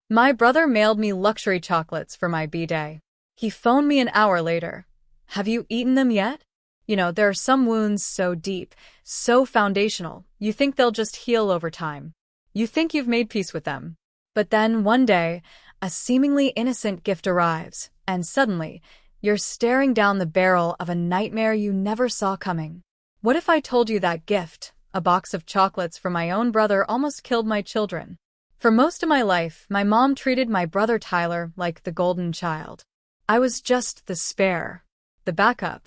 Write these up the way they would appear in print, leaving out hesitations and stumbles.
My brother mailed me luxury chocolates for my B-day. He phoned me an hour later. Have you eaten them yet? There are some wounds so deep, so foundational, you think they'll just heal over time. You think you've made peace with them. But then, one day, a seemingly innocent gift arrives, and suddenly, you're staring down the barrel of a nightmare you never saw coming. What if I told you that gift, a box of chocolates from my own brother, almost killed my children? For most of my life, my mom treated my brother Tyler like the golden child. I was just the spare, the backup.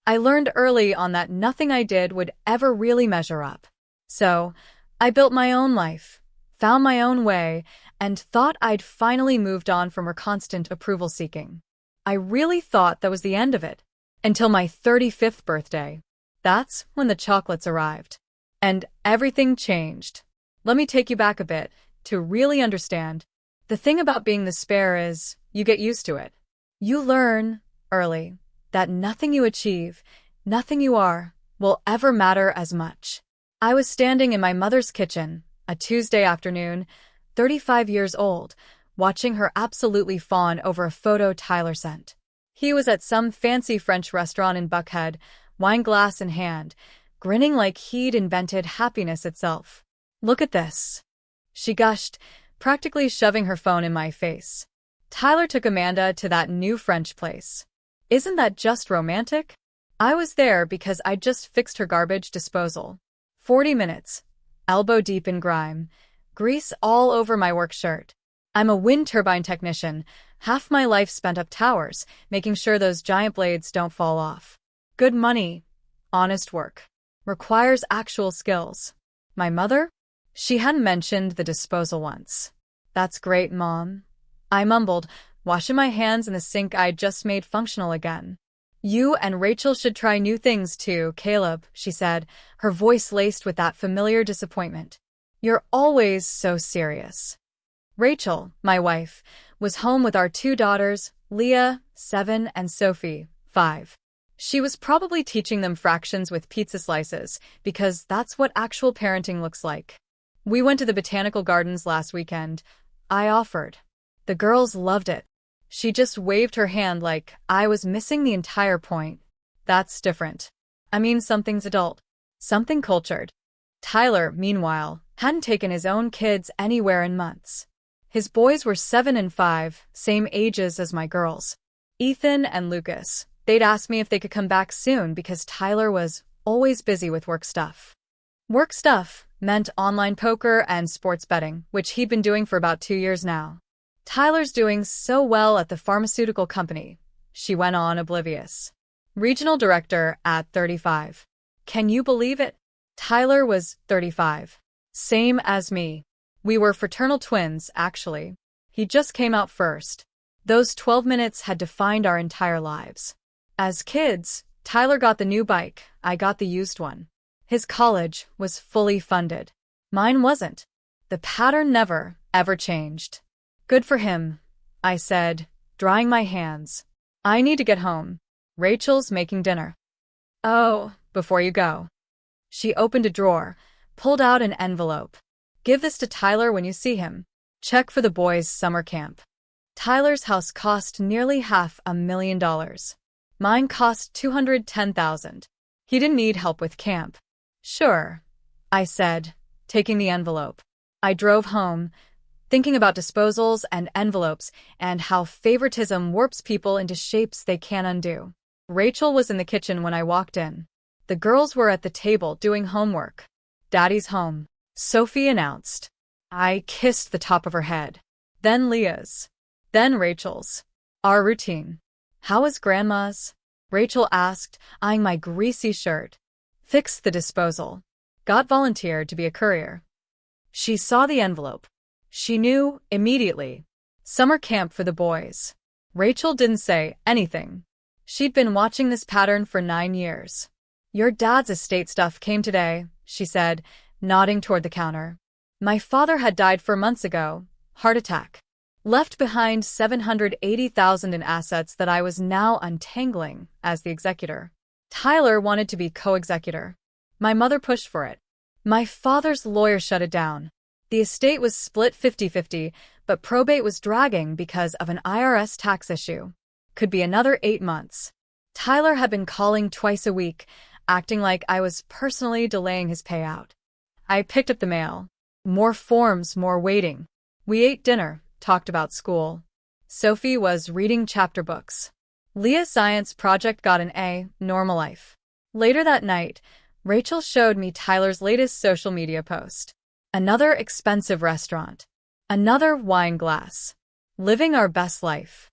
I learned early on that nothing I did would ever really measure up. So, I built my own life, found my own way, and thought I'd finally moved on from her constant approval seeking. I really thought that was the end of it. Until my 35th birthday. That's when the chocolates arrived. And everything changed. Let me take you back a bit, to really understand. The thing about being the spare is, you get used to it. You learn, early, that nothing you achieve, nothing you are, will ever matter as much. I was standing in my mother's kitchen, a Tuesday afternoon, 35 years old, watching her absolutely fawn over a photo Tyler sent. He was at some fancy French restaurant in Buckhead, wine glass in hand, grinning like he'd invented happiness itself. Look at this. She gushed, practically shoving her phone in my face. Tyler took Amanda to that new French place. Isn't that just romantic? I was there because I'd just fixed her garbage disposal. 40 minutes, elbow deep in grime, grease all over my work shirt. I'm a wind turbine technician, half my life spent up towers, making sure those giant blades don't fall off. Good money, honest work. Requires actual skills. My mother? She hadn't mentioned the disposal once. That's great, Mom. I mumbled, washing my hands in the sink I'd just made functional again. You and Rachel should try new things too, Caleb, she said, her voice laced with that familiar disappointment. You're always so serious. Rachel, my wife, was home with our two daughters, Leah, 7, and Sophie, 5. She was probably teaching them fractions with pizza slices, because that's what actual parenting looks like. We went to the botanical gardens last weekend. I offered. The girls loved it. She just waved her hand like I was missing the entire point. That's different. I mean, something's adult. Something cultured. Tyler, meanwhile, hadn't taken his own kids anywhere in months. His boys were 7 and 5, same ages as my girls. Ethan and Lucas. They'd asked me if they could come back soon because Tyler was always busy with work stuff. Work stuff meant online poker and sports betting, which he'd been doing for about 2 years now. Tyler's doing so well at the pharmaceutical company, she went on, oblivious. Regional director at 35. Can you believe it? Tyler was 35. Same as me. We were fraternal twins, actually. He just came out first. Those 12 minutes had defined our entire lives. As kids, Tyler got the new bike, I got the used one. His college was fully funded. Mine wasn't. The pattern never, ever changed. Good for him, I said, drying my hands. I need to get home. Rachel's making dinner. Oh, before you go. She opened a drawer, pulled out an envelope. Give this to Tyler when you see him. Check for the boys' summer camp. Tyler's house cost nearly $500,000. Mine cost $210,000. He didn't need help with camp. Sure, I said, taking the envelope. I drove home, thinking about disposals and envelopes and how favoritism warps people into shapes they can't undo. Rachel was in the kitchen when I walked in. The girls were at the table doing homework. Daddy's home, Sophie announced. I kissed the top of her head. Then Leah's. Then Rachel's. Our routine. How is Grandma's? Rachel asked, eyeing my greasy shirt. Fixed the disposal. Got volunteered to be a courier. She saw the envelope. She knew, immediately. Summer camp for the boys. Rachel didn't say anything. She'd been watching this pattern for 9 years. Your dad's estate stuff came today, she said, nodding toward the counter. My father had died 4 months ago, heart attack. Left behind $780,000 in assets that I was now untangling as the executor. Tyler wanted to be co-executor. My mother pushed for it. My father's lawyer shut it down. The estate was split 50-50, but probate was dragging because of an IRS tax issue. Could be another 8 months. Tyler had been calling twice a week, acting like I was personally delaying his payout. I picked up the mail. More forms, more waiting. We ate dinner, talked about school. Sophie was reading chapter books. Leah's science project got an A, normal life. Later that night, Rachel showed me Tyler's latest social media post. Another expensive restaurant. Another wine glass. Living our best life.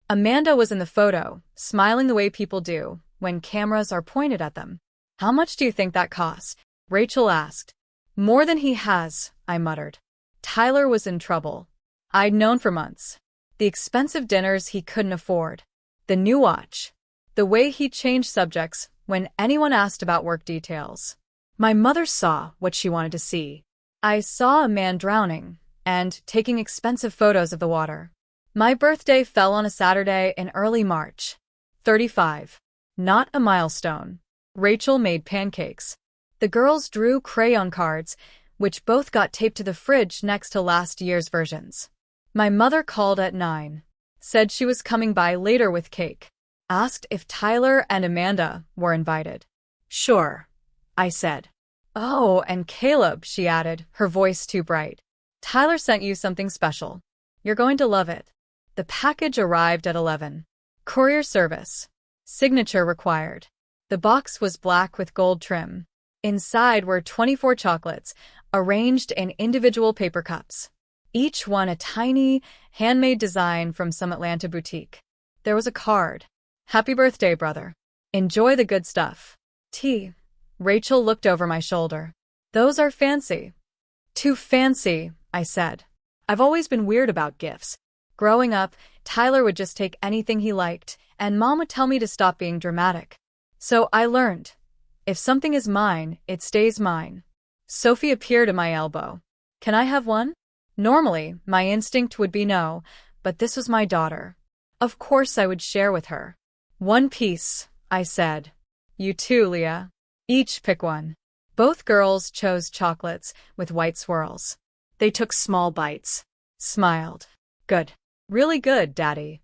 Amanda was in the photo, smiling the way people do when cameras are pointed at them. How much do you think that cost? Rachel asked. More than he has, I muttered. Tyler was in trouble. I'd known for months. The expensive dinners he couldn't afford. The new watch. The way he changed subjects when anyone asked about work details. My mother saw what she wanted to see. I saw a man drowning and taking expensive photos of the water. My birthday fell on a Saturday in early March. 35. Not a milestone. Rachel made pancakes. The girls drew crayon cards, which both got taped to the fridge next to last year's versions. My mother called at 9. Said she was coming by later with cake. Asked if Tyler and Amanda were invited. Sure, I said. Oh, and Caleb, she added, her voice too bright. Tyler sent you something special. You're going to love it. The package arrived at 11. Courier service. Signature required. The box was black with gold trim. Inside were 24 chocolates, arranged in individual paper cups. Each one a tiny, handmade design from some Atlanta boutique. There was a card. Happy birthday, brother. Enjoy the good stuff. T. Rachel looked over my shoulder. Those are fancy. Too fancy, I said. I've always been weird about gifts. Growing up, Tyler would just take anything he liked, and Mom would tell me to stop being dramatic. So I learned. If something is mine, it stays mine. Sophie appeared at my elbow. Can I have one? Normally, my instinct would be no, but this was my daughter. Of course I would share with her. One piece, I said. You too, Leah. Each pick one. Both girls chose chocolates with white swirls. They took small bites. Smiled. Good. Really good, Daddy.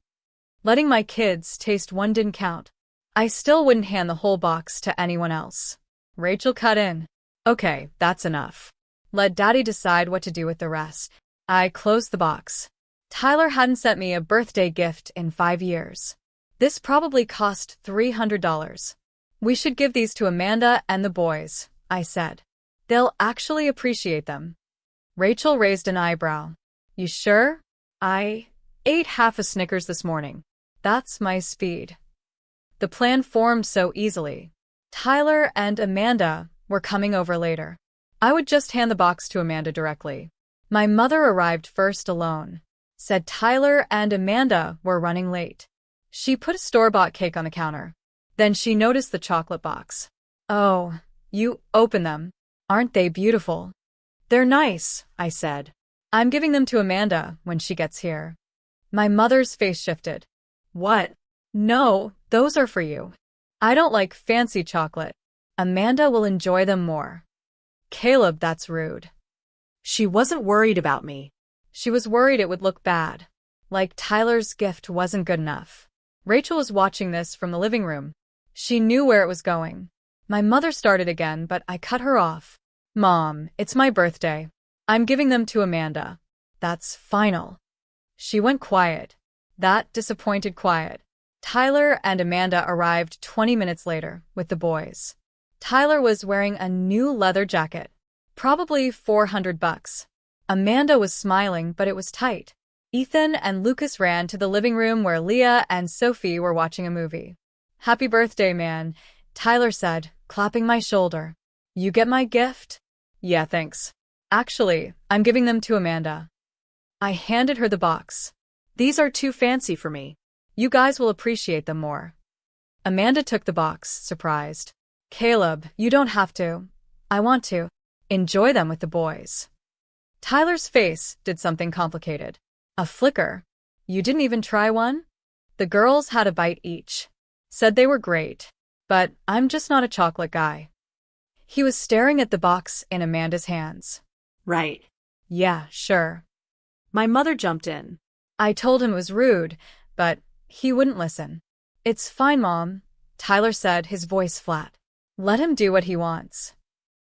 Letting my kids taste one didn't count. I still wouldn't hand the whole box to anyone else. Rachel cut in. Okay, that's enough. Let Daddy decide what to do with the rest. I closed the box. Tyler hadn't sent me a birthday gift in 5 years. This probably cost $300. We should give these to Amanda and the boys, I said. They'll actually appreciate them. Rachel raised an eyebrow. You sure? I ate half a Snickers this morning. That's my speed. The plan formed so easily. Tyler and Amanda were coming over later. I would just hand the box to Amanda directly. My mother arrived first alone. Said Tyler and Amanda were running late. She put a store-bought cake on the counter. Then she noticed the chocolate box. Oh, you open them. Aren't they beautiful? They're nice, I said. I'm giving them to Amanda when she gets here. My mother's face shifted. What? No, those are for you. I don't like fancy chocolate. Amanda will enjoy them more. Caleb, that's rude. She wasn't worried about me. She was worried it would look bad. Like Tyler's gift wasn't good enough. Rachel was watching this from the living room. She knew where it was going. My mother started again, but I cut her off. Mom, it's my birthday. I'm giving them to Amanda. That's final. She went quiet. That disappointed quiet. Tyler and Amanda arrived 20 minutes later with the boys. Tyler was wearing a new leather jacket. Probably $400. Amanda was smiling, but it was tight. Ethan and Lucas ran to the living room where Leah and Sophie were watching a movie. Happy birthday, man, Tyler said, clapping my shoulder. You get my gift? Yeah, thanks. Actually, I'm giving them to Amanda. I handed her the box. These are too fancy for me. You guys will appreciate them more. Amanda took the box, surprised. Caleb, you don't have to. I want to. Enjoy them with the boys. Tyler's face did something complicated. A flicker. You didn't even try one? The girls had a bite each. Said they were great. But I'm just not a chocolate guy. He was staring at the box in Amanda's hands. Right. Yeah, sure. My mother jumped in. I told him it was rude, but he wouldn't listen. It's fine, Mom, Tyler said, his voice flat. Let him do what he wants.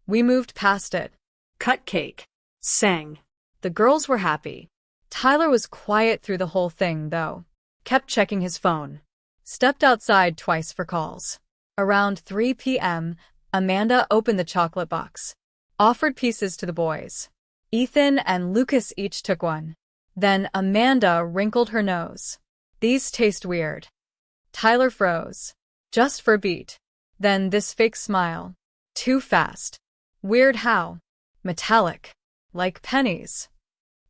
We moved past it. Cut cake. Sang. The girls were happy. Tyler was quiet through the whole thing, though. Kept checking his phone. Stepped outside twice for calls. Around 3 p.m., Amanda opened the chocolate box. Offered pieces to the boys. Ethan and Lucas each took one. Then Amanda wrinkled her nose. These taste weird. Tyler froze. Just for a beat. Then this fake smile. Too fast. Weird how? Metallic. Like pennies.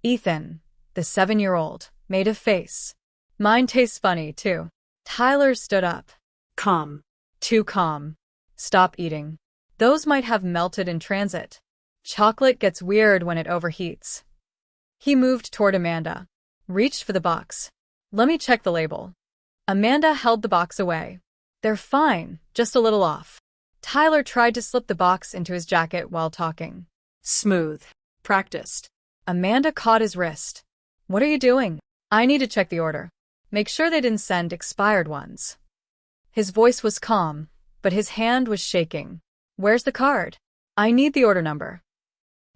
Ethan, the 7-year-old, made a face. Mine tastes funny, too. Tyler stood up. Calm. Too calm. Stop eating. Those might have melted in transit. Chocolate gets weird when it overheats. He moved toward Amanda. Reached for the box. Let me check the label. Amanda held the box away. They're fine, just a little off. Tyler tried to slip the box into his jacket while talking. Smooth. Practiced. Amanda caught his wrist. What are you doing? I need to check the order. Make sure they didn't send expired ones. His voice was calm, but his hand was shaking. Where's the card? I need the order number.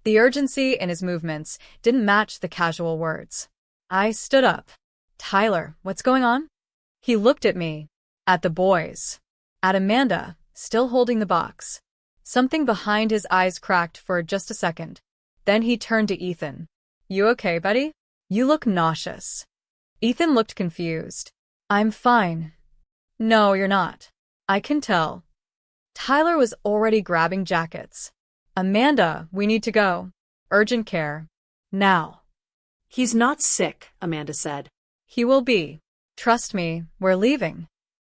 The urgency in his movements didn't match the casual words. I stood up. Tyler, what's going on? He looked at me, at the boys, at Amanda, still holding the box. Something behind his eyes cracked for just a second. Then he turned to Ethan. You okay, buddy? You look nauseous. Ethan looked confused. I'm fine. No, you're not. I can tell. Tyler was already grabbing jackets. Amanda, we need to go. Urgent care. Now. He's not sick, Amanda said. He will be. Trust me, we're leaving.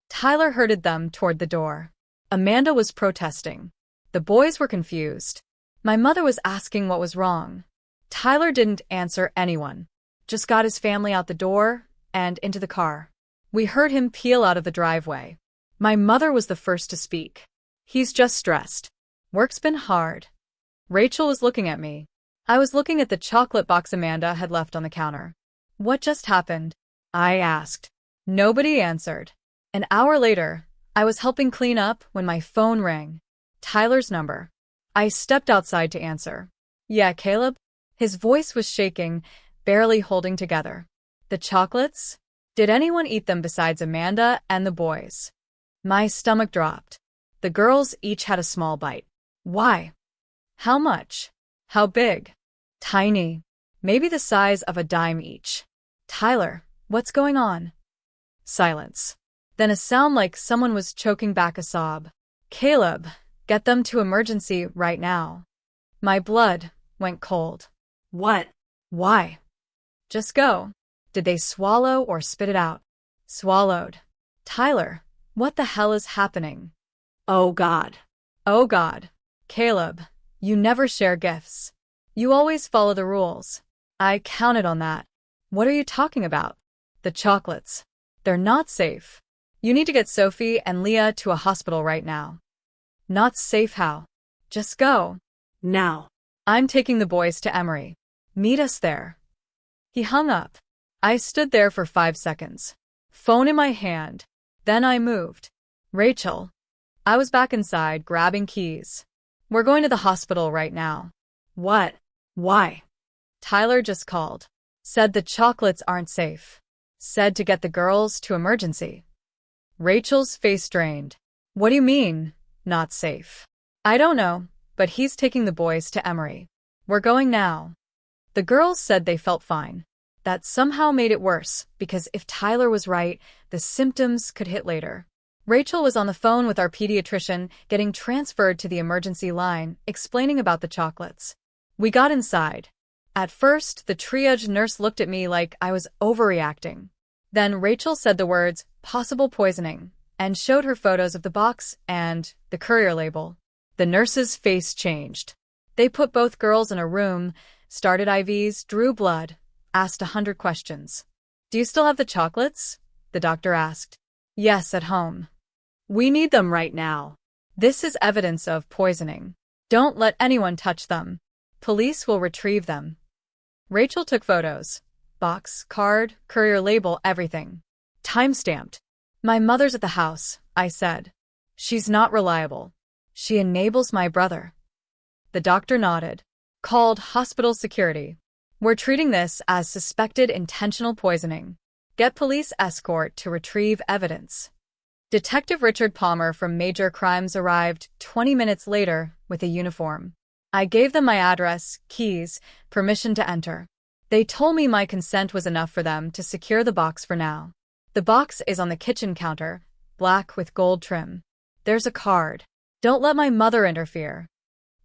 Tyler herded them toward the door. Amanda was protesting. The boys were confused. My mother was asking what was wrong. Tyler didn't answer anyone. Just got his family out the door and into the car. We heard him peel out of the driveway. My mother was the first to speak. He's just stressed. Work's been hard. Rachel was looking at me. I was looking at the chocolate box Amanda had left on the counter. What just happened? I asked. Nobody answered. An hour later, I was helping clean up when my phone rang. Tyler's number. I stepped outside to answer. Yeah, Caleb? His voice was shaking, barely holding together. The chocolates? Did anyone eat them besides Amanda and the boys? My stomach dropped. The girls each had a small bite. Why? How much? How big? Tiny. Maybe the size of a dime each. Tyler, what's going on? Silence. Then a sound like someone was choking back a sob. Caleb, get them to emergency right now. My blood went cold. What? Why? Just go. Did they swallow or spit it out? Swallowed. Tyler, what the hell is happening? Oh God. Oh God. Caleb, you never share gifts. You always follow the rules. I counted on that. What are you talking about? The chocolates. They're not safe. You need to get Sophie and Leah to a hospital right now. Not safe how? Just go. Now. I'm taking the boys to Emory. Meet us there. He hung up. I stood there for 5 seconds. Phone in my hand. Then I moved. Rachel. I was back inside, grabbing keys. We're going to the hospital right now. What? Why? Tyler just called. Said the chocolates aren't safe. Said to get the girls to emergency. Rachel's face strained. What do you mean, not safe? I don't know, but he's taking the boys to Emory. We're going now. The girls said they felt fine. That somehow made it worse, because if Tyler was right, the symptoms could hit later. Rachel was on the phone with our pediatrician, getting transferred to the emergency line, explaining about the chocolates. We got inside. At first, the triage nurse looked at me like I was overreacting. Then Rachel said the words, possible poisoning, and showed her photos of the box and the courier label. The nurse's face changed. They put both girls in a room, started IVs, drew blood, asked 100 questions. Do you still have the chocolates? The doctor asked. Yes, at home. We need them right now. This is evidence of poisoning. Don't let anyone touch them. Police will retrieve them. Rachel took photos. Box, card, courier label, everything. Time-stamped. My mother's at the house, I said. She's not reliable. She enables my brother. The doctor nodded. Called hospital security. We're treating this as suspected intentional poisoning. Get police escort to retrieve evidence. Detective Richard Palmer from Major Crimes arrived 20 minutes later with a uniform. I gave them my address, keys, permission to enter. They told me my consent was enough for them to secure the box for now. The box is on the kitchen counter, black with gold trim. There's a card. Don't let my mother interfere.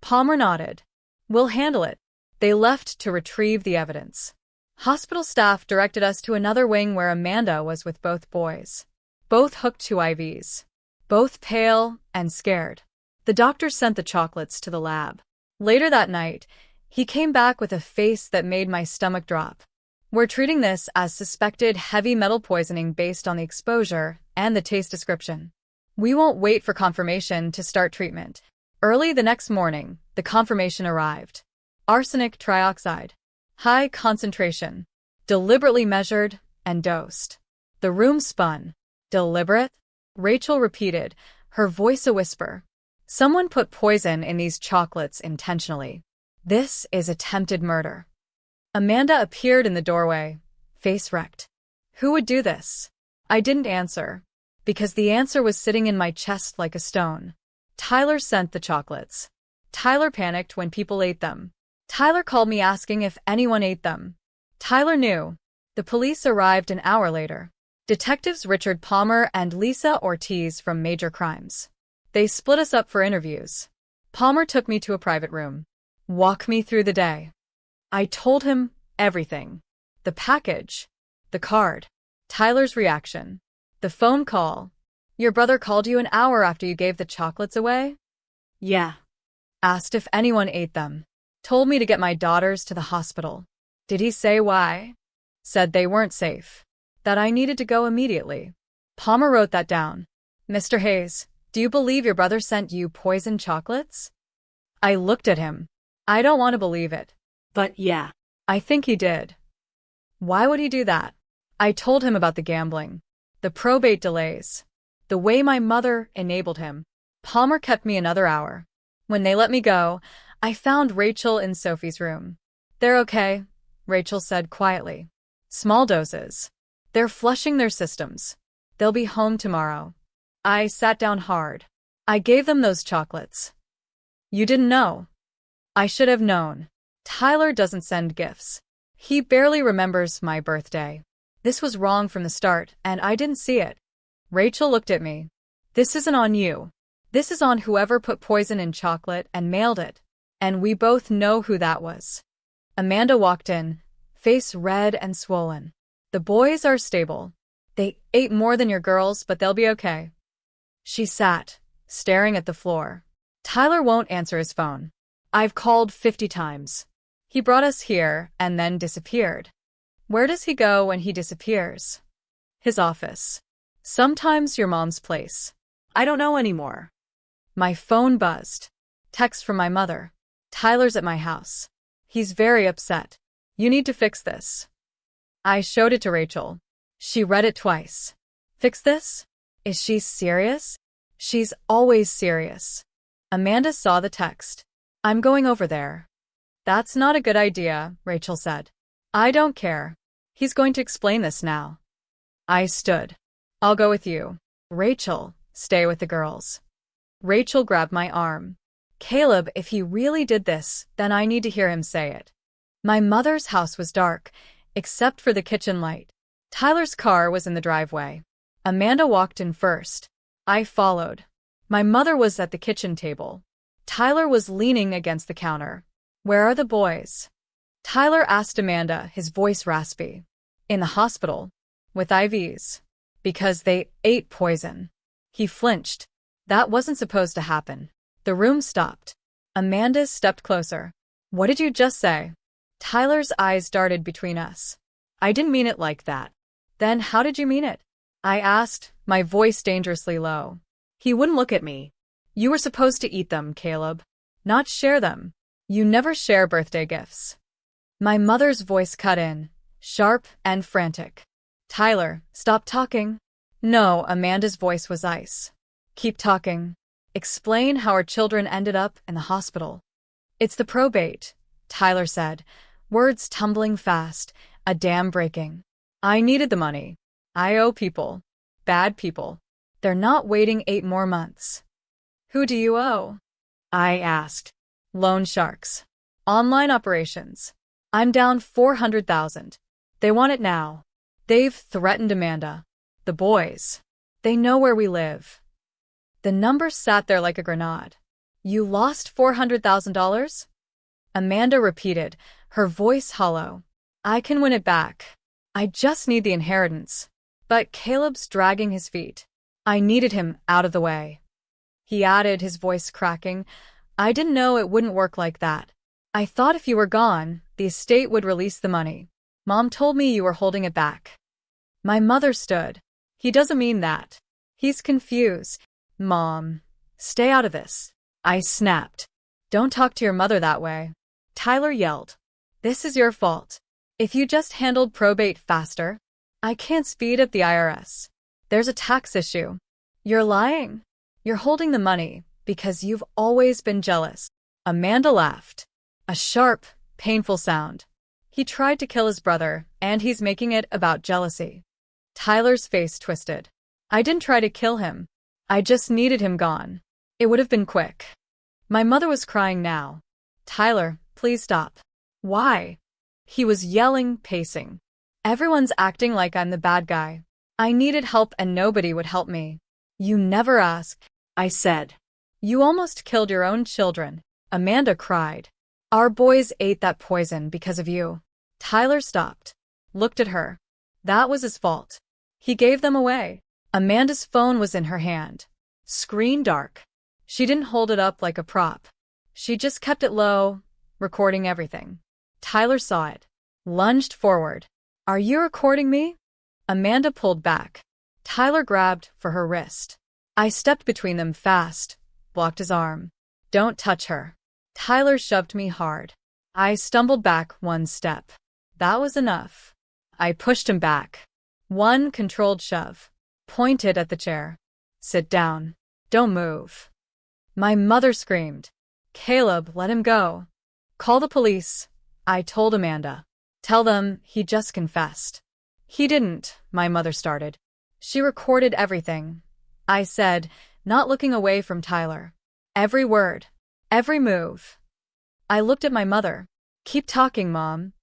Palmer nodded. We'll handle it. They left to retrieve the evidence. Hospital staff directed us to another wing where Amanda was with both boys. Both hooked to IVs. Both pale and scared. The doctor sent the chocolates to the lab. Later that night, he came back with a face that made my stomach drop. We're treating this as suspected heavy metal poisoning based on the exposure and the taste description. We won't wait for confirmation to start treatment. Early the next morning, the confirmation arrived. Arsenic trioxide. High concentration. Deliberately measured and dosed. The room spun. Deliberate? Rachel repeated, her voice a whisper. Someone put poison in these chocolates intentionally. This is attempted murder. Amanda appeared in the doorway, face wrecked. Who would do this? I didn't answer, because the answer was sitting in my chest like a stone. Tyler sent the chocolates. Tyler panicked when people ate them. Tyler called me asking if anyone ate them. Tyler knew. The police arrived an hour later. Detectives Richard Palmer and Lisa Ortiz from Major Crimes. They split us up for interviews. Palmer took me to a private room. Walk me through the day. I told him everything. The package. The card. Tyler's reaction. The phone call. Your brother called you an hour after you gave the chocolates away? Yeah. Asked if anyone ate them. Told me to get my daughters to the hospital. Did he say why? Said they weren't safe. That I needed to go immediately. Palmer wrote that down. Mr. Hayes, do you believe your brother sent you poisoned chocolates? I looked at him. I don't want to believe it. But yeah. I think he did. Why would he do that? I told him about the gambling. The probate delays. The way my mother enabled him. Palmer kept me another hour. When they let me go, I found Rachel in Sophie's room. They're okay, Rachel said quietly. Small doses. They're flushing their systems. They'll be home tomorrow. I sat down hard. I gave them those chocolates. You didn't know. I should have known. Tyler doesn't send gifts. He barely remembers my birthday. This was wrong from the start, and I didn't see it. Rachel looked at me. This isn't on you. This is on whoever put poison in chocolate and mailed it. And we both know who that was. Amanda walked in, face red and swollen. The boys are stable. They ate more than your girls, but they'll be okay. She sat, staring at the floor. Tyler won't answer his phone. I've called 50 times. He brought us here and then disappeared. Where does he go when he disappears? His office. Sometimes your mom's place. I don't know anymore. My phone buzzed. Text from my mother. Tyler's at my house. He's very upset. You need to fix this. I showed it to Rachel. She read it twice. Fix this? Is she serious? She's always serious. Amanda saw the text. I'm going over there. That's not a good idea, Rachel said. I don't care. He's going to explain this now. I stood. I'll go with you. Rachel, stay with the girls. Rachel grabbed my arm. Caleb, if he really did this, then I need to hear him say it. My mother's house was dark, except for the kitchen light. Tyler's car was in the driveway. Amanda walked in first. I followed. My mother was at the kitchen table. Tyler was leaning against the counter. Where are the boys? Tyler asked Amanda, his voice raspy. In the hospital. With IVs. Because they ate poison. He flinched. That wasn't supposed to happen. The room stopped. Amanda stepped closer. What did you just say? Tyler's eyes darted between us. I didn't mean it like that. Then how did you mean it? I asked, my voice dangerously low. He wouldn't look at me. You were supposed to eat them, Caleb. Not share them. You never share birthday gifts. My mother's voice cut in, sharp and frantic. Tyler, stop talking. No, Amanda's voice was ice. Keep talking. Explain how our children ended up in the hospital. It's the probate, Tyler said, words tumbling fast, a dam breaking. I needed the money. I owe people. Bad people. They're not waiting 8 more months. Who do you owe? I asked. Loan sharks. Online operations. I'm down 400,000. They want it now. They've threatened Amanda. The boys. They know where we live. The number sat there like a grenade. You lost $400,000? Amanda repeated, her voice hollow. I can win it back. I just need the inheritance. But Caleb's dragging his feet. I needed him out of the way. He added, his voice cracking, I didn't know it wouldn't work like that. I thought if you were gone, the estate would release the money. Mom told me you were holding it back. My mother stood. He doesn't mean that. He's confused. Mom, stay out of this. I snapped. Don't talk to your mother that way. Tyler yelled. This is your fault. If you just handled probate faster. I can't speed up the IRS. There's a tax issue. You're lying. You're holding the money because you've always been jealous. Amanda laughed. A sharp, painful sound. He tried to kill his brother, and he's making it about jealousy. Tyler's face twisted. I didn't try to kill him. I just needed him gone. It would have been quick. My mother was crying now. Tyler, please stop. Why? He was yelling, pacing. Everyone's acting like I'm the bad guy. I needed help and nobody would help me. You never asked, I said. You almost killed your own children. Amanda cried. Our boys ate that poison because of you. Tyler stopped. Looked at her. That was his fault. He gave them away. Amanda's phone was in her hand. Screen dark. She didn't hold it up like a prop. She just kept it low, recording everything. Tyler saw it. Lunged forward. Are you recording me? Amanda pulled back. Tyler grabbed for her wrist. I stepped between them fast, blocked his arm. Don't touch her. Tyler shoved me hard. I stumbled back 1 step. That was enough. I pushed him back. 1 controlled shove. Pointed at the chair. Sit down. Don't move. My mother screamed. Caleb, let him go. Call the police. I told Amanda. Tell them he just confessed. He didn't, my mother started. She recorded everything. I said, not looking away from Tyler. Every word. Every move. I looked at my mother. Keep talking, Mom.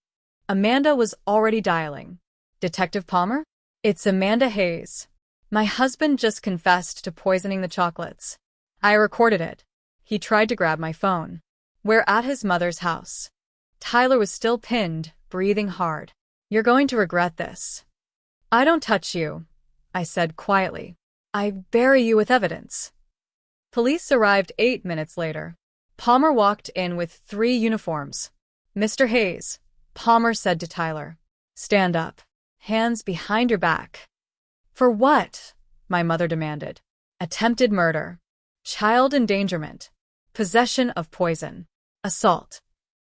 Amanda was already dialing. Detective Palmer? It's Amanda Hayes. My husband just confessed to poisoning the chocolates. I recorded it. He tried to grab my phone. We're at his mother's house. Tyler was still pinned, breathing hard. You're going to regret this. I don't touch you, I said quietly. I bury you with evidence. Police arrived 8 minutes later. Palmer walked in with 3 uniforms. Mr. Hayes, Palmer said to Tyler. Stand up. Hands behind your back. For what? My mother demanded. Attempted murder. Child endangerment. Possession of poison. Assault.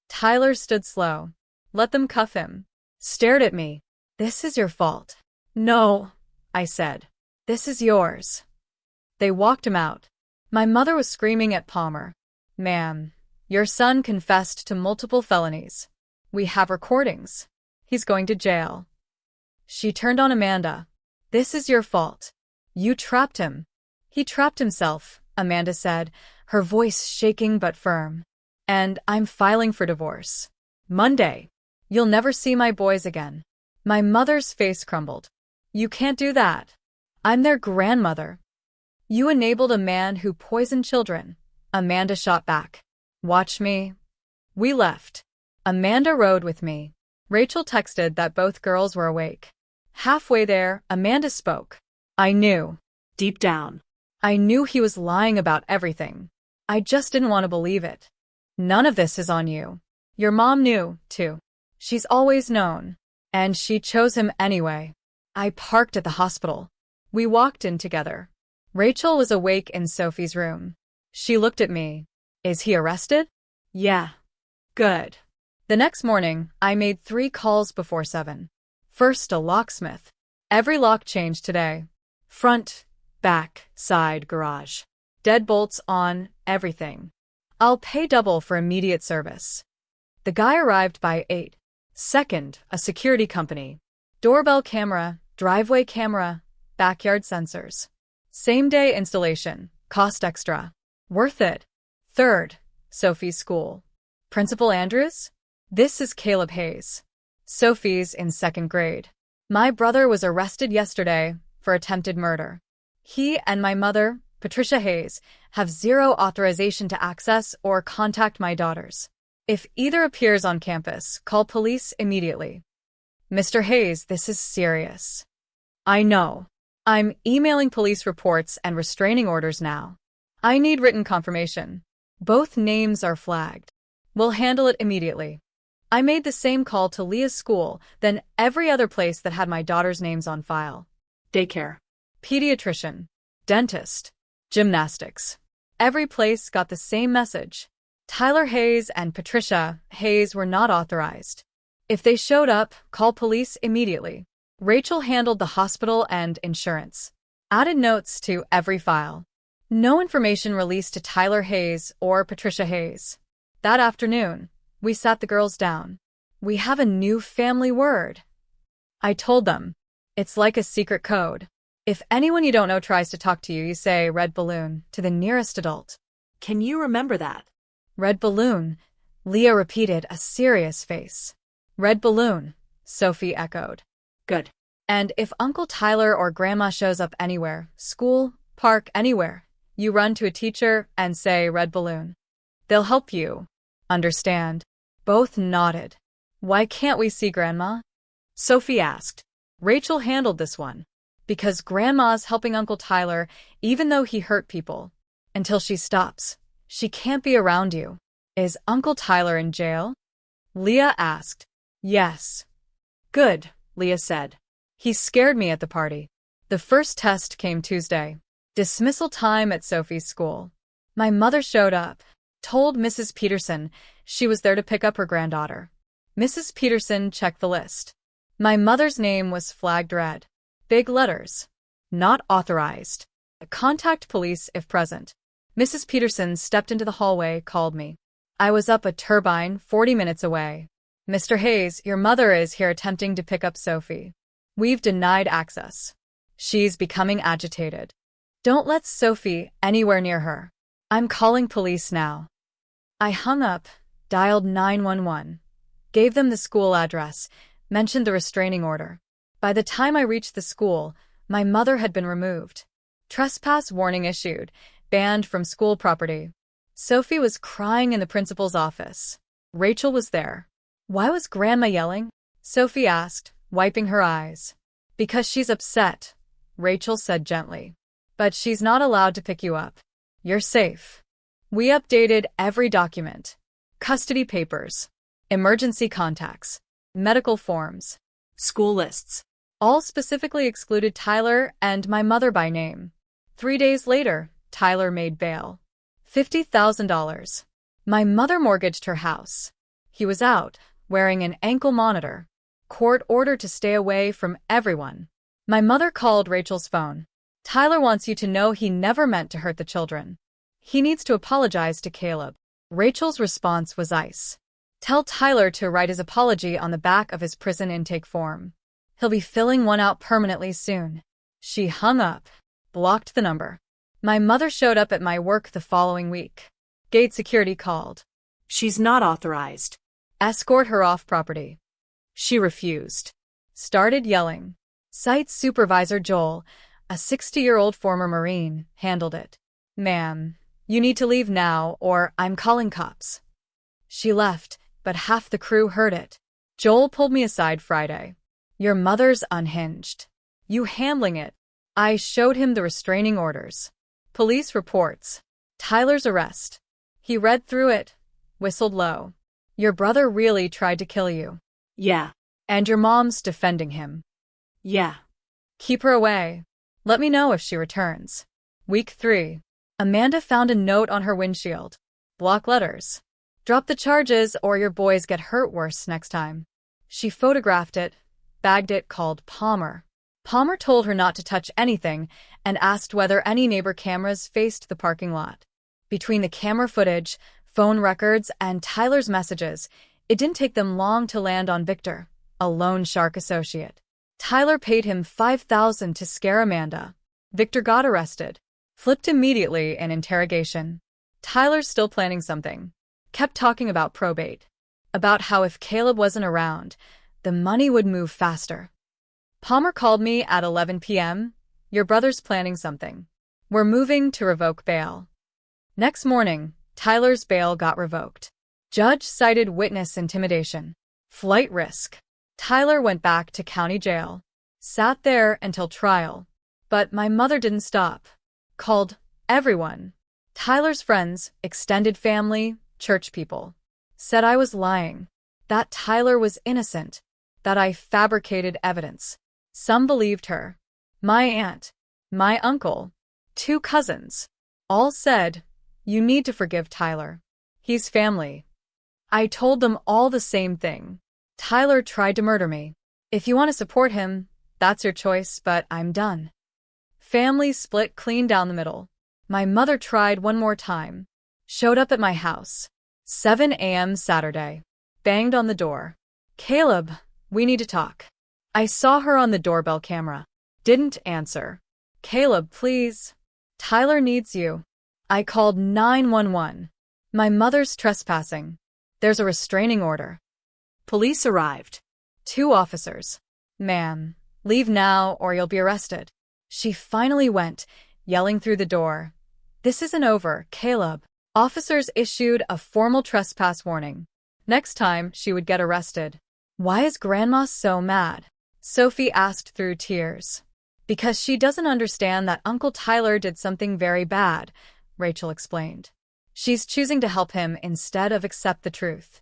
Tyler stood slow. Let them cuff him. Stared at me. This is your fault. No, I said. This is yours. They walked him out. My mother was screaming at Palmer. Ma'am, your son confessed to multiple felonies. We have recordings. He's going to jail. She turned on Amanda. This is your fault. You trapped him. He trapped himself, Amanda said, her voice shaking but firm. And I'm filing for divorce. Monday. You'll never see my boys again. My mother's face crumbled. You can't do that. I'm their grandmother. You enabled a man who poisoned children. Amanda shot back. Watch me. We left. Amanda rode with me. Rachel texted that both girls were awake. Halfway there, Amanda spoke. I knew. Deep down. I knew he was lying about everything. I just didn't want to believe it. None of this is on you. Your mom knew, too. She's always known. And she chose him anyway. I parked at the hospital. We walked in together. Rachel was awake in Sophie's room. She looked at me. Is he arrested? Yeah. Good. The next morning, I made 3 calls before 7. First, a locksmith. Every lock changed today. Front, back, side, garage. Deadbolts on, everything. I'll pay double for immediate service. The guy arrived by 8. Second, a security company. Doorbell camera, driveway camera, backyard sensors. Same-day installation, cost extra. Worth it. Third, Sophie's school. Principal Andrews? This is Caleb Hayes. Sophie's in 2nd grade. My brother was arrested yesterday for attempted murder. He and my mother, Patricia Hayes, have 0 authorization to access or contact my daughters. If either appears on campus, call police immediately. Mr. Hayes, this is serious. I know. I'm emailing police reports and restraining orders now. I need written confirmation. Both names are flagged. We'll handle it immediately. I made the same call to Leah's school, then every other place that had my daughter's names on file. Daycare. Pediatrician. Dentist. Gymnastics. Every place got the same message. Tyler Hayes and Patricia Hayes were not authorized. If they showed up, call police immediately. Rachel handled the hospital and insurance. Added notes to every file. No information released to Tyler Hayes or Patricia Hayes. That afternoon, we sat the girls down. We have a new family word. I told them. It's like a secret code. If anyone you don't know tries to talk to you, you say red balloon to the nearest adult. Can you remember that? Red balloon, Leah repeated, a serious face. Red balloon, Sophie echoed. Good. And if Uncle Tyler or Grandma shows up anywhere, school, park, anywhere, you run to a teacher and say red balloon. They'll help you. Understand? Both nodded. Why can't we see Grandma? Sophie asked. Rachel handled this one. Because Grandma's helping Uncle Tyler, even though he hurt people. Until she stops. She can't be around you. Is Uncle Tyler in jail? Leah asked. Yes. Good, Leah said. He scared me at the party. The first test came Tuesday. Dismissal time at Sophie's school. My mother showed up. Told Mrs. Peterson she was there to pick up her granddaughter. Mrs. Peterson checked the list. My mother's name was flagged red. Big letters. Not authorized. Contact police if present. Mrs. Peterson stepped into the hallway, called me. I was up a turbine 40 minutes away. Mr. Hayes, your mother is here attempting to pick up Sophie. We've denied access. She's becoming agitated. Don't let Sophie anywhere near her. I'm calling police now. I hung up, dialed 911, gave them the school address, mentioned the restraining order. By the time I reached the school, my mother had been removed. Trespass warning issued, banned from school property. Sophie was crying in the principal's office. Rachel was there. Why was Grandma yelling? Sophie asked, wiping her eyes. Because she's upset, Rachel said gently. But she's not allowed to pick you up. You're safe. We updated every document. Custody papers. Emergency contacts. Medical forms. School lists. All specifically excluded Tyler and my mother by name. 3 days later, Tyler made bail. $50,000. My mother mortgaged her house. He was out, wearing an ankle monitor. Court ordered to stay away from everyone. My mother called Rachel's phone. Tyler wants you to know he never meant to hurt the children. He needs to apologize to Caleb. Rachel's response was ice. Tell Tyler to write his apology on the back of his prison intake form. He'll be filling one out permanently soon. She hung up, blocked the number. My mother showed up at my work the following week. Gate security called. She's not authorized. Escort her off property. She refused. Started yelling. Site supervisor Joel, a 60-year-old former Marine, handled it. Ma'am, you need to leave now or I'm calling cops. She left, but half the crew heard it. Joel pulled me aside Friday. Your mother's unhinged. You handling it. I showed him the restraining orders. Police reports. Tyler's arrest. He read through it, whistled low. Your brother really tried to kill you. Yeah. And your mom's defending him. Yeah. Keep her away. Let me know if she returns. Week 3. Amanda found a note on her windshield. Block letters. Drop the charges or your boys get hurt worse next time. She photographed it, bagged it, called Palmer. Palmer told her not to touch anything and asked whether any neighbor cameras faced the parking lot. Between the camera footage, phone records, and Tyler's messages, it didn't take them long to land on Victor, a loan shark associate. Tyler paid him $5,000 to scare Amanda. Victor got arrested. Flipped immediately in interrogation. Tyler's still planning something. Kept talking about probate. About how if Caleb wasn't around, the money would move faster. Palmer called me at 11 p.m. Your brother's planning something. We're moving to revoke bail. Next morning, Tyler's bail got revoked. Judge cited witness intimidation. Flight risk. Tyler went back to county jail. Sat there until trial. But my mother didn't stop. Called everyone. Tyler's friends, extended family, church people. Said I was lying. That Tyler was innocent. That I fabricated evidence. Some believed her. My aunt. My uncle. 2 cousins. All said, you need to forgive Tyler. He's family. I told them all the same thing. Tyler tried to murder me. If you want to support him, that's your choice, but I'm done. Family split clean down the middle. My mother tried one more time. Showed up at my house. 7 a.m. Saturday. Banged on the door. Caleb, we need to talk. I saw her on the doorbell camera. Didn't answer. Caleb, please. Tyler needs you. I called 911. My mother's trespassing. There's a restraining order. Police arrived. 2 officers. Ma'am, leave now or you'll be arrested. She finally went, yelling through the door. This isn't over, Caleb. Officers issued a formal trespass warning. Next time, she would get arrested. Why is Grandma so mad? Sophie asked through tears. Because she doesn't understand that Uncle Tyler did something very bad, Rachel explained. She's choosing to help him instead of accept the truth.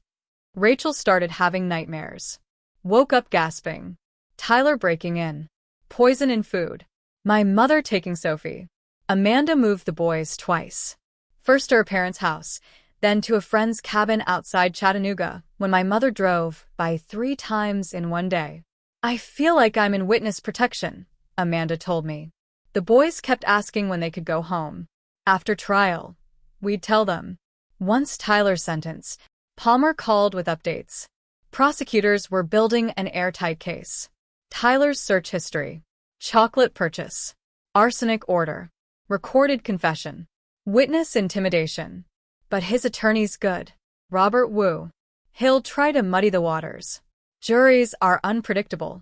Rachel started having nightmares. Woke up gasping. Tyler breaking in. Poison in food. My mother taking Sophie. Amanda moved the boys twice. First to her parents' house, then to a friend's cabin outside Chattanooga when my mother drove by 3 times in one day. I feel like I'm in witness protection, Amanda told me. The boys kept asking when they could go home. After trial, we'd tell them. Once Tyler's sentence, Palmer called with updates. Prosecutors were building an airtight case. Tyler's search history. Chocolate purchase. Arsenic order. Recorded confession. Witness intimidation. But his attorney's good. Robert Wu. He'll try to muddy the waters. Juries are unpredictable.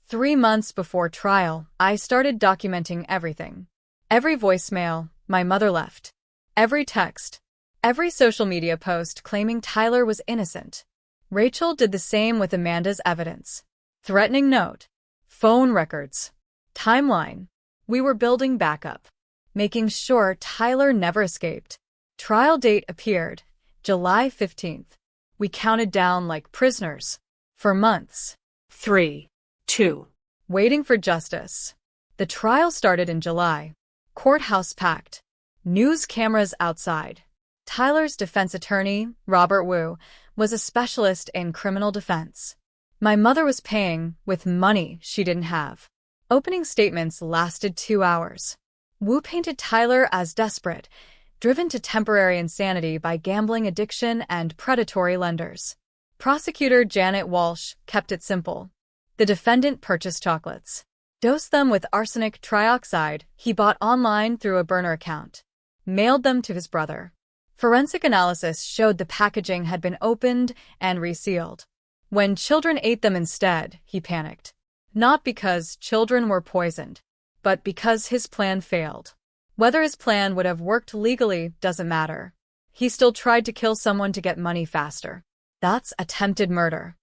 3 months before trial, I started documenting everything. Every voicemail my mother left. Every text. Every social media post claiming Tyler was innocent. Rachel did the same with Amanda's evidence. Threatening note. Phone records. Timeline. We were building backup. Making sure Tyler never escaped. Trial date appeared, July 15th. We counted down like prisoners. For months. 3, 2. Waiting for justice. The trial started in July. Courthouse packed. News cameras outside. Tyler's defense attorney, Robert Wu, was a specialist in criminal defense. My mother was paying with money she didn't have. Opening statements lasted 2 hours. Wu painted Tyler as desperate, driven to temporary insanity by gambling addiction and predatory lenders. Prosecutor Janet Walsh kept it simple. The defendant purchased chocolates. Dosed them with arsenic trioxide he bought online through a burner account. Mailed them to his brother. Forensic analysis showed the packaging had been opened and resealed. When children ate them instead, he panicked. Not because children were poisoned, but because his plan failed. Whether his plan would have worked legally doesn't matter. He still tried to kill someone to get money faster. That's attempted murder.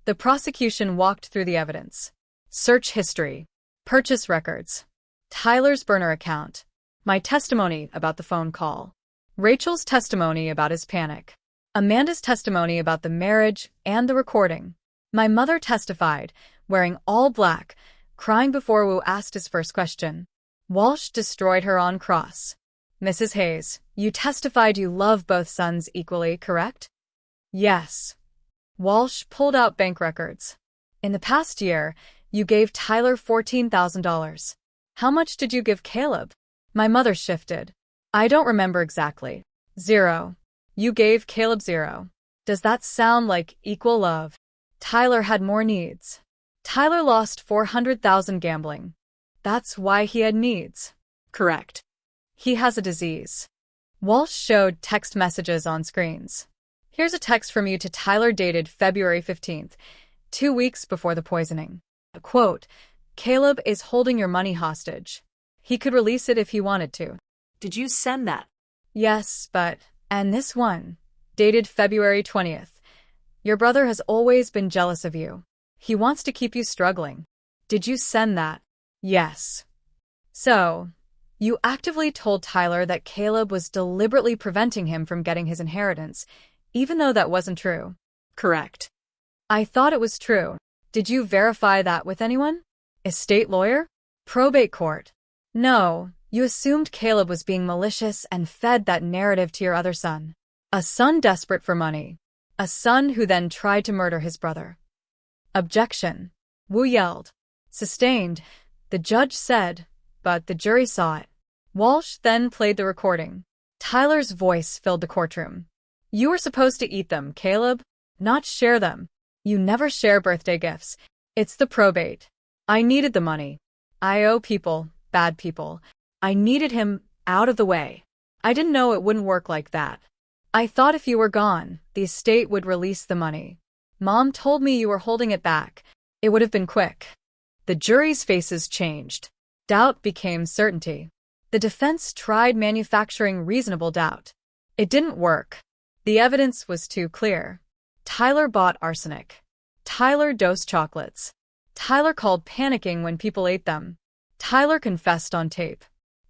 The prosecution walked through the evidence. Search history. Purchase records. Tyler's burner account. My testimony about the phone call. Rachel's testimony about his panic. Amanda's testimony about the marriage and the recording. My mother testified, wearing all black, crying before Wu asked his first question. Walsh destroyed her on cross. Mrs. Hayes, you testified you love both sons equally, correct? Yes. Walsh pulled out bank records. In the past year, you gave Tyler $14,000. How much did you give Caleb? My mother shifted. I don't remember exactly. 0. You gave Caleb 0. Does that sound like equal love? Tyler had more needs. Tyler lost $400,000 gambling. That's why he had needs. Correct. He has a disease. Walsh showed text messages on screens. Here's a text from you to Tyler dated February 15th, 2 weeks before the poisoning. Quote, Caleb is holding your money hostage. He could release it if he wanted to. Did you send that? Yes, but... And this one, dated February 20th. Your brother has always been jealous of you. He wants to keep you struggling. Did you send that? Yes. So, you actively told Tyler that Caleb was deliberately preventing him from getting his inheritance, even though that wasn't true. Correct. I thought it was true. Did you verify that with anyone? Estate lawyer? Probate court? No, you assumed Caleb was being malicious and fed that narrative to your other son. A son desperate for money. A son who then tried to murder his brother. Objection. Wu yelled. Sustained, the judge said, but the jury saw it. Walsh then played the recording. Tyler's voice filled the courtroom. You were supposed to eat them, Caleb, not share them. You never share birthday gifts. It's the probate. I needed the money. I owe people, bad people. I needed him out of the way. I didn't know it wouldn't work like that. I thought if you were gone, the estate would release the money. Mom told me you were holding it back. It would have been quick. The jury's faces changed. Doubt became certainty. The defense tried manufacturing reasonable doubt. It didn't work. The evidence was too clear. Tyler bought arsenic. Tyler dosed chocolates. Tyler called panicking when people ate them. Tyler confessed on tape.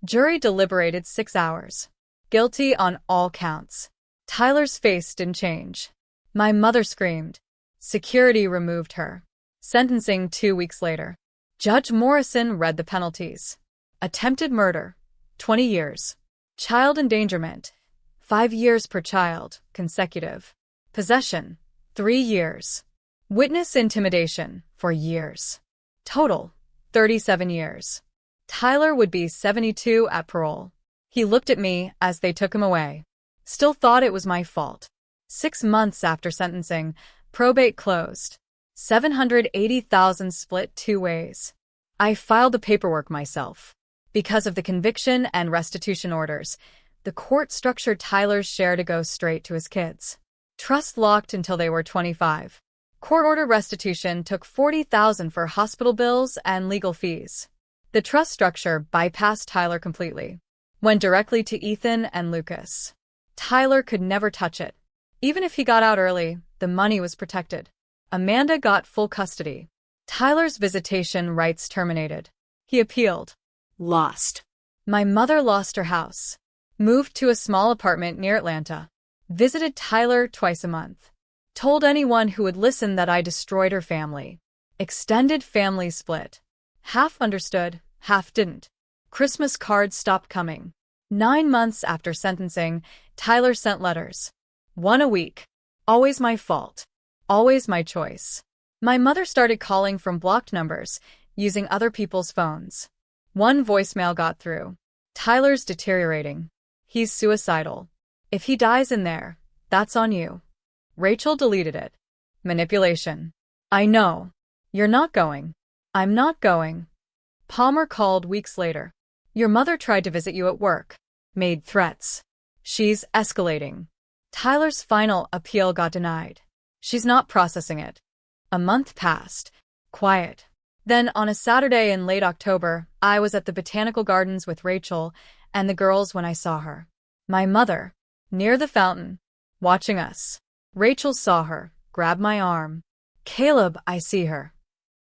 Jury deliberated 6 hours. Guilty on all counts. Tyler's face didn't change. My mother screamed. Security removed her. Sentencing 2 weeks later. Judge Morrison read the penalties. Attempted murder, 20 years. Child endangerment, 5 years per child, consecutive. Possession, 3 years. Witness intimidation, 4 years. Total, 37 years. Tyler would be 72 at parole. He looked at me as they took him away. Still thought it was my fault. 6 months after sentencing, probate closed. $780,000 split 2 ways. I filed the paperwork myself. Because of the conviction and restitution orders, the court structured Tyler's share to go straight to his kids. Trust locked until they were 25. Court order restitution took $40,000 for hospital bills and legal fees. The trust structure bypassed Tyler completely. Went directly to Ethan and Lucas. Tyler could never touch it. Even if he got out early, the money was protected. Amanda got full custody. Tyler's visitation rights terminated. He appealed. Lost. My mother lost her house. Moved to a small apartment near Atlanta. Visited Tyler twice a month. Told anyone who would listen that I destroyed her family. Extended family split. Half understood, half didn't. Christmas cards stopped coming. 9 months after sentencing, Tyler sent letters. 1 a week. Always my fault. Always my choice. My mother started calling from blocked numbers, using other people's phones. 1 voicemail got through. Tyler's deteriorating. He's suicidal. If he dies in there, that's on you. Rachel deleted it. Manipulation. I know. You're not going. I'm not going. Palmer called weeks later. Your mother tried to visit you at work. Made threats. She's escalating. Tyler's final appeal got denied. She's not processing it. A month passed. Quiet. Then on a Saturday in late October, I was at the Botanical Gardens with Rachel and the girls when I saw her. My mother, near the fountain, watching us. Rachel saw her, grabbed my arm. Caleb, I see her.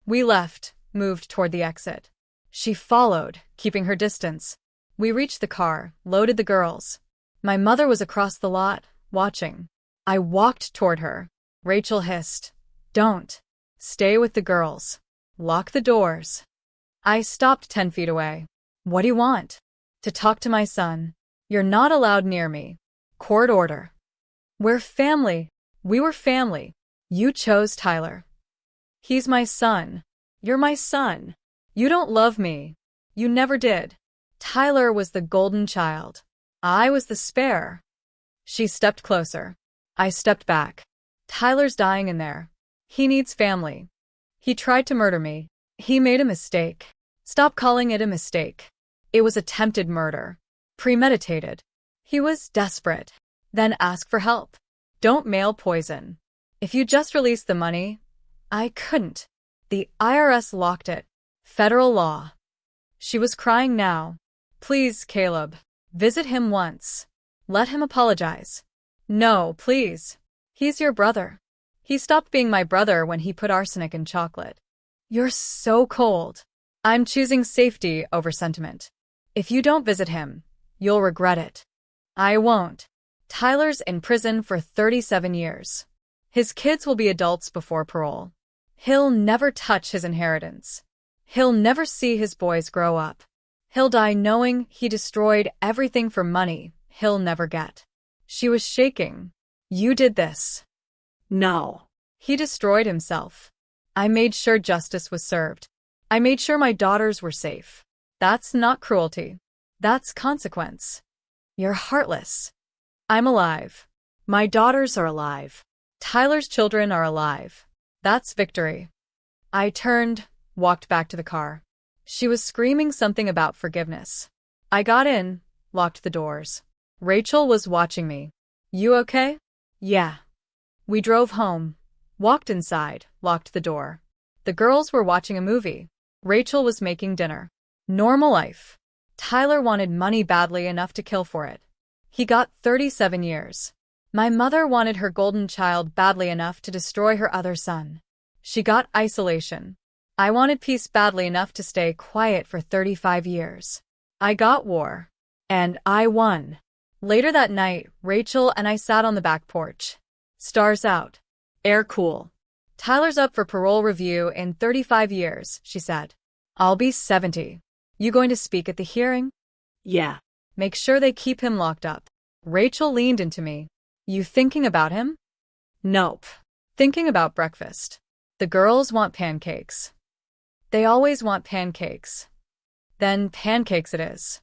We left, moved toward the exit. She followed, keeping her distance. We reached the car, loaded the girls. My mother was across the lot, watching. I walked toward her. Rachel hissed. Don't. Stay with the girls. Lock the doors. I stopped 10 feet away. What do you want? To talk to my son. You're not allowed near me. Court order. We're family. We were family. You chose Tyler. He's my son. You're my son. You don't love me. You never did. Tyler was the golden child. I was the spare. She stepped closer. I stepped back. Tyler's dying in there. He needs family. He tried to murder me. He made a mistake. Stop calling it a mistake. It was attempted murder. Premeditated. He was desperate. Then ask for help. Don't mail poison. If you just released the money, I couldn't. The IRS locked it. Federal law. She was crying now. Please, Caleb. Visit him once. Let him apologize. No, please. He's your brother. He stopped being my brother when he put arsenic in chocolate. You're so cold. I'm choosing safety over sentiment. If you don't visit him, you'll regret it. I won't. Tyler's in prison for 37 years. His kids will be adults before parole. He'll never touch his inheritance. He'll never see his boys grow up. He'll die knowing he destroyed everything for money he'll never get. She was shaking. You did this. No. He destroyed himself. I made sure justice was served. I made sure my daughters were safe. That's not cruelty. That's consequence. You're heartless. I'm alive. My daughters are alive. Tyler's children are alive. That's victory. I turned, walked back to the car. She was screaming something about forgiveness. I got in, locked the doors. Rachel was watching me. You okay? Yeah. We drove home, walked inside, locked the door. The girls were watching a movie. Rachel was making dinner. Normal life. Tyler wanted money badly enough to kill for it. He got 37 years. My mother wanted her golden child badly enough to destroy her other son. She got isolation. I wanted peace badly enough to stay quiet for 35 years. I got war. And I won. Later that night, Rachel and I sat on the back porch. Stars out. Air cool. Tyler's up for parole review in 35 years, she said. I'll be 70. You going to speak at the hearing? Yeah. Make sure they keep him locked up. Rachel leaned into me. You thinking about him? Nope. Thinking about breakfast. The girls want pancakes. They always want pancakes. Then pancakes it is.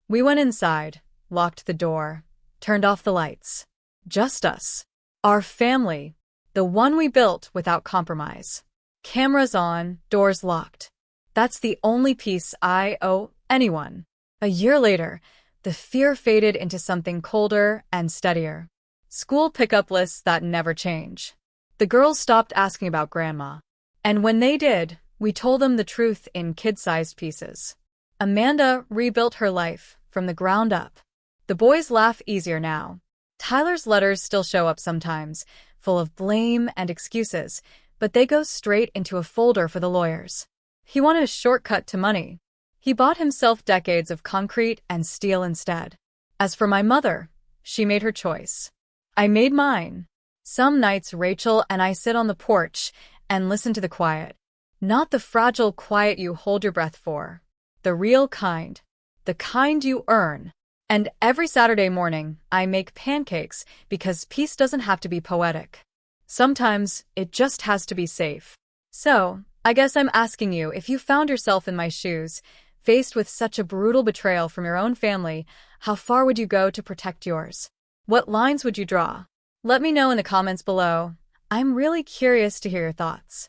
We went inside, locked the door, turned off the lights. Just us. Our family. The one we built without compromise. Cameras on, doors locked. That's the only peace I owe anyone. A year later, the fear faded into something colder and steadier. School pickup lists that never change. The girls stopped asking about grandma. And when they did, we told them the truth in kid-sized pieces. Amanda rebuilt her life from the ground up. The boys laugh easier now. Tyler's letters still show up sometimes, full of blame and excuses, but they go straight into a folder for the lawyers. He wanted a shortcut to money. He bought himself decades of concrete and steel instead. As for my mother, she made her choice. I made mine. Some nights Rachel and I sit on the porch and listen to the quiet. Not the fragile quiet you hold your breath for. The real kind. The kind you earn. And every Saturday morning, I make pancakes because peace doesn't have to be poetic. Sometimes, it just has to be safe. So, I guess I'm asking you, if you found yourself in my shoes, faced with such a brutal betrayal from your own family, how far would you go to protect yours? What lines would you draw? Let me know in the comments below. I'm really curious to hear your thoughts.